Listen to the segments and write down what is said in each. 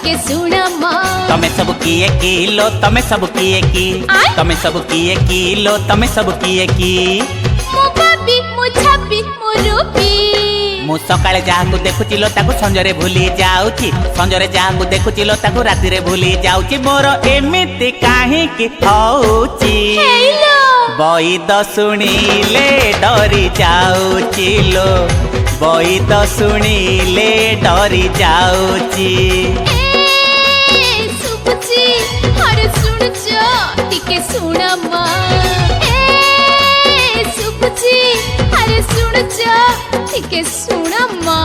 टिके सुन म तमे सब किए किलो तमे सब किए की तमे सब किए किलो तमे सब किए की मो बाबी मो छापी मो रूपी मु सकाळे जाहाकू देखुचिलो ताकू संजरे भूली जाउची संजरे जाहाकू देखुचिलो ताकू रातिरे भूली जाउची मोर एमिति काहे की होउची हेलो बईद शुणिले डरी जाउचिलो बईद शुणिले डरी जाउची सुबुची अरे सुनजो टिके सुन म सुबुची अरे सुनजो टिके सुन म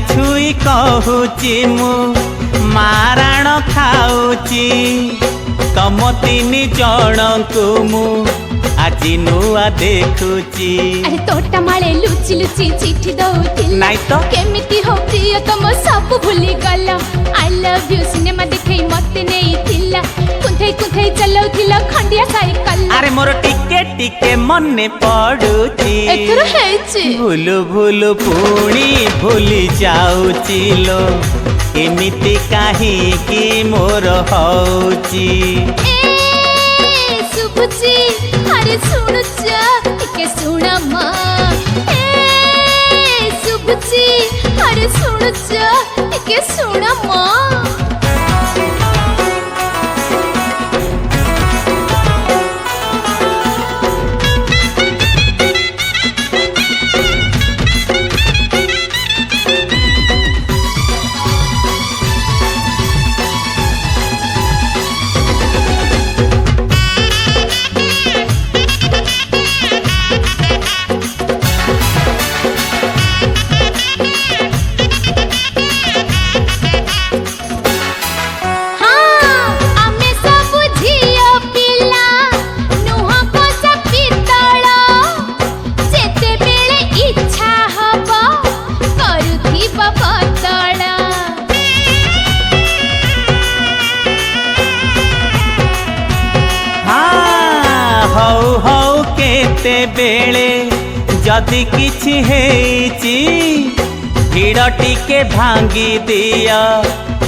छुई कहूची मु माराण खाऊची तम तीन जन को मु आज नुआ देखुची अरे तोटा माले लुचि लुचि चिट्ठी दउथिल नाइ तो केमिति हो प्रिय तम सब भूली गल आई लव यू सिनेमा देखै मते नेई थिला कुंथै कुंथै चलौथिला खंडिया साइकिल अरे मोर टिके टिके मने पडुची एथर हेछि भूलु भूलु पुणी भूली जाउची लो एमिति काहे की मोर होउची सुबुची अरे सुनुचा टिके सुन म सुबुची अरे सुनुचा टिके सुन म बेले जदि किछि हेची भीड़ टिके भांगी दिया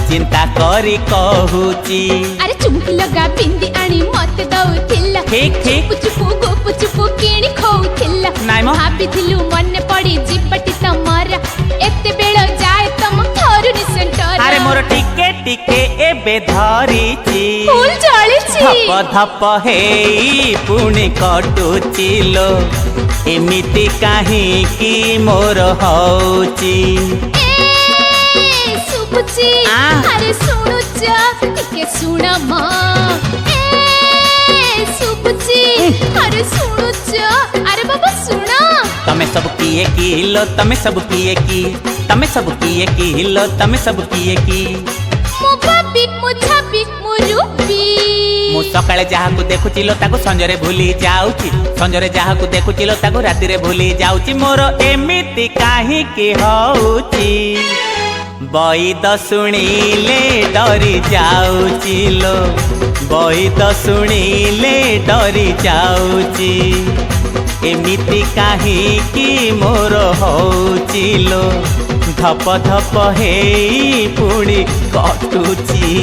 चिंता करी कहूची अरे चुमकी लगा बिंदी आनी मत दउथिला ठीक ठीक चुपु गोपु चुपु किणी खौथिला नाइ म भाबिथिलु मने पड़ी जिपटी तमरा एते बेळ जाय तम थरुनी सेंटर अरे मोर टिके टिके एबे धरिची फूल जळिची धप धप हेई पुणी कटुची लो एमिति काहे की मोर होउची सुबुची अरे सुनुचा टिके सुन म सुबुची अरे सुनुचा अरे बाबा सुना तमे सब किए किलो तमे सब किए की तमे सब किए किलो तमे सब किए की मो बाबी मो छापी मो रूपी मु सकाळे जाहाकू देखुचिलो ताकू संजरे भूली जाउची संजरे जाहाकू देखुचिलो ताकू रातिरे भूली जाउची मोर एमिति काहे की होउची बईद शुणिले डरी जाउची लो बईद शुणिले डरी जाउची एमिति काहे की मोर होउची लो धप धप हेई पुणी कटुची।